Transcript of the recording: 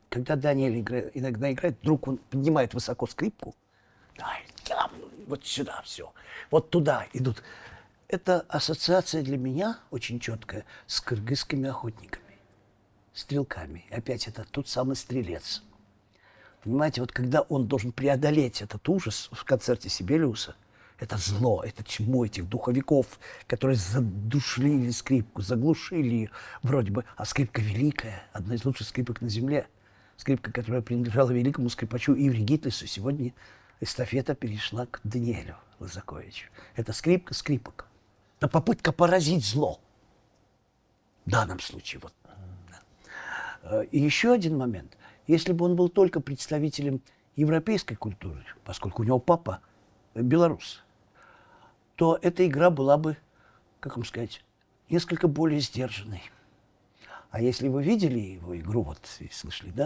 Когда Даниэль иногда играет, вдруг он поднимает высоко скрипку, вот сюда все, вот туда идут. Это ассоциация для меня очень четкая с кыргызскими охотниками, стрелками. И опять это тот самый стрелец. Понимаете, вот когда он должен преодолеть этот ужас в концерте Сибелиуса, это зло, это тьму этих духовиков, которые задушили скрипку, заглушили ее вроде бы. А скрипка великая, одна из лучших скрипок на земле. Скрипка, которая принадлежала великому скрипачу Иври Гитлису. Сегодня эстафета перешла к Даниэлю Лозаковичу. Это скрипка скрипок. Это попытка поразить зло. В данном случае. Вот. И еще один момент. Если бы он был только представителем европейской культуры, поскольку у него папа белорус, то эта игра была бы, как вам сказать, несколько более сдержанной. А если вы видели его игру, вот и слышали, да,